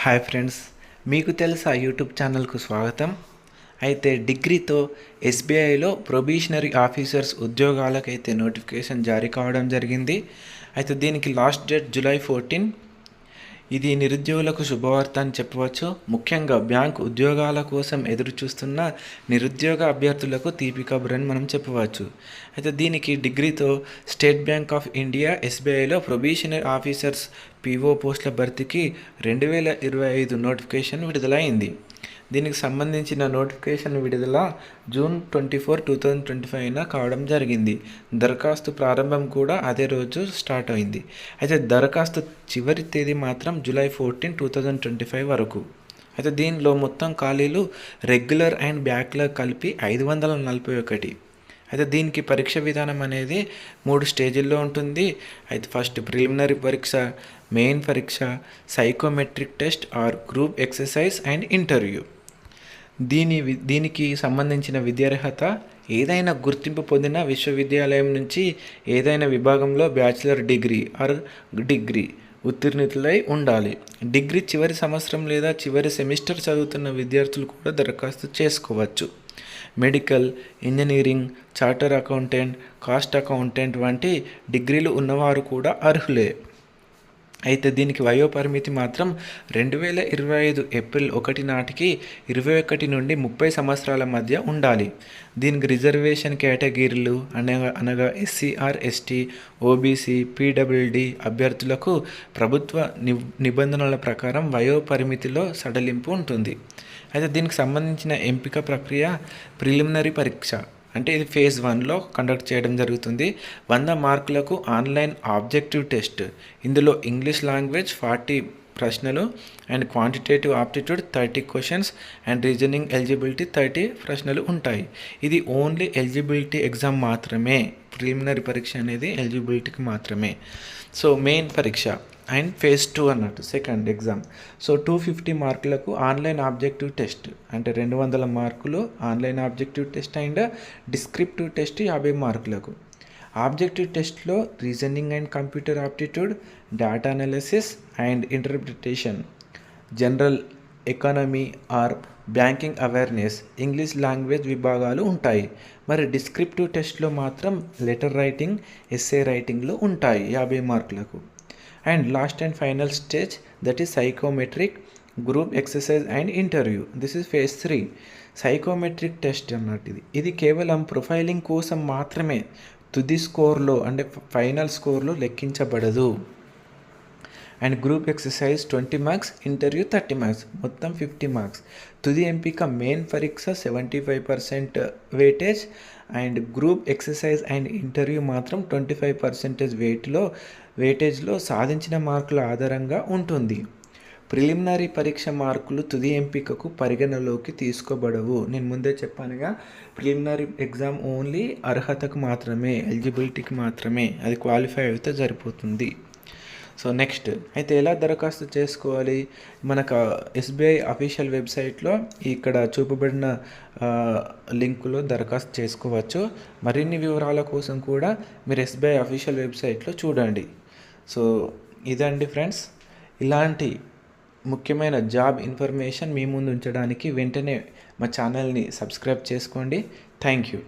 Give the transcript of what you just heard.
Hi friends, మీకు తెలుసా YouTube ఛానల్కు స్వాగతం. అయితే డిగ్రీతో ఎస్బీఐలో ప్రొబేషనరీ ఆఫీసర్స్ ఉద్యోగాలకైతే నోటిఫికేషన్ జారీ కావడం జరిగింది. అయితే దీనికి లాస్ట్ డేట్ జూలై 14. ఇది నిరుద్యోగులకు శుభవార్త అని చెప్పవచ్చు. ముఖ్యంగా బ్యాంక్ ఉద్యోగాల కోసం ఎదురు చూస్తున్న నిరుద్యోగ అభ్యర్థులకు తీపి కబురు అని మనం చెప్పవచ్చు. అయితే దీనికి డిగ్రీతో స్టేట్ బ్యాంక్ ఆఫ్ ఇండియా ఎస్బీఐలో ప్రొబేషనరీ ఆఫీసర్స్ పీఓ పోస్టుల భర్తీకి 2025 నోటిఫికేషన్ విడుదలైంది. దీనికి సంబంధించిన నోటిఫికేషన్ విడుదల జూన్ 24, 2025 కావడం జరిగింది. దరఖాస్తు ప్రారంభం కూడా అదే రోజు స్టార్ట్ అయింది. అయితే దరఖాస్తు చివరి తేదీ మాత్రం జూలై 14, 2025 వరకు. అయితే దీనిలో మొత్తం ఖాళీలు రెగ్యులర్ అండ్ బ్యాక్లాగ్ కలిపి 541. అయితే దీనికి పరీక్ష విధానం అనేది 3 స్టేజీల్లో ఉంటుంది. అయితే ఫస్ట్ ప్రిలిమినరీ పరీక్ష, మెయిన్ పరీక్ష, psychometric test or group exercise and interview. దీనికి సంబంధించిన విద్యార్హత ఏదైనా గుర్తింపు పొందిన విశ్వవిద్యాలయం నుంచి ఏదైనా విభాగంలో బ్యాచిలర్ డిగ్రీ ఆర్ డిగ్రీ ఉత్తీర్ణులై ఉండాలి. డిగ్రీ చివరి సంవత్సరం లేదా చివరి సెమిస్టర్ చదువుతున్న విద్యార్థులు కూడా దరఖాస్తు చేసుకోవచ్చు. Medical, engineering, charter accountant, cost accountant వంటి డిగ్రీలు ఉన్నవారు కూడా అర్హులే. అయితే దీనికి వయోపరిమితి మాత్రం 2025 ఏప్రిల్ 1 నాటికి 21 నుండి 30 సంవత్సరాల మధ్య ఉండాలి. దీనికి రిజర్వేషన్ కేటగిరీలు అనగా ఎస్సీఆర్, ఎస్టీ, ఓబీసీ, పీడబ్ల్యూడీ అభ్యర్థులకు ప్రభుత్వ నిబంధనల ప్రకారం వయోపరిమితిలో సడలింపు ఉంటుంది. అయితే దీనికి సంబంధించిన ఎంపిక ప్రక్రియ ప్రిలిమినరీ పరీక్ష, అంటే ఇది ఫేజ్ 1లో కండక్ట్ చేయడం జరుగుతుంది. 100 మార్కులకు ఆన్లైన్ ఆబ్జెక్టివ్ టెస్ట్. ఇందులో ఇంగ్లీష్ లాంగ్వేజ్ 40 ప్రశ్నలు and quantitative aptitude 30 questions and reasoning eligibility 30 ప్రశ్నలు ఉంటాయి. ఇది ఓన్లీ ఎలిజిబిలిటీ ఎగ్జామ్ మాత్రమే. ప్రిలిమినరీ పరీక్ష అనేది ఎలిజిబిలిటీకి మాత్రమే. సో మెయిన్ పరీక్ష అండ్ ఫేజ్ 2 అన్నట్టు సెకండ్ ఎగ్జామ్. సో 250 మార్కులకు ఆన్లైన్ ఆబ్జెక్టివ్ టెస్ట్, అంటే 200 మార్కులు online objective test and descriptive test 50 మార్కులకు. ఆబ్జెక్టివ్ టెస్ట్లో reasoning and computer aptitude, data analysis and interpretation, general economy are banking awareness, English language విభాగాలు ఉంటాయి. మరి డిస్క్రిప్టివ్ టెస్ట్లో మాత్రం లెటర్ రైటింగ్, ఎస్సే రైటింగ్లు ఉంటాయి 50 మార్కులకు. And last and final stage, that is psychometric group exercise and interview. This is phase 3. Psychometric test అన్నట్టు ఇది కేవలం ప్రొఫైలింగ్ కోసం మాత్రమే. తుది స్కోర్లో అంటే ఫైనల్ స్కోర్లో లెక్కించబడదు. And group exercise 20 marks, interview 30 marks, మొత్తం 50 మార్క్స్. తుది ఎంపిక మెయిన్ పరీక్ష 75% weightage and group exercise and interview మాత్రం 25% వెయిటేజ్లో సాధించిన మార్కుల ఆధారంగా ఉంటుంది. ప్రిలిమినరీ పరీక్ష మార్కులు తుది ఎంపికకు పరిగణలోకి తీసుకోబడవు. నేను ముందే చెప్పానుగా, ప్రిలిమినరీ ఎగ్జామ్ ఓన్లీ అర్హతకు మాత్రమే, ఎలిజిబిలిటీకి మాత్రమే. అది క్వాలిఫై అయితే సరిపోతుంది. సో నెక్స్ట్ అయితే ఎలా దరఖాస్తు చేసుకోవాలి? మనకు ఎస్బీఐ అఫీషియల్ వెబ్సైట్లో ఇక్కడ చూపబడిన లింకులో దరఖాస్తు చేసుకోవచ్చు. మరిన్ని వివరాల కోసం కూడా మీరు ఎస్బీఐ అఫీషియల్ వెబ్సైట్లో చూడండి. సో ఇదండి ఫ్రెండ్స్, ఇలాంటి ముఖ్యమైన జాబ్ ఇన్ఫర్మేషన్ మీ ముందు ఉంచడానికి వెంటనే మా ఛానల్ని సబ్స్క్రైబ్ చేసుకోండి. Thank you.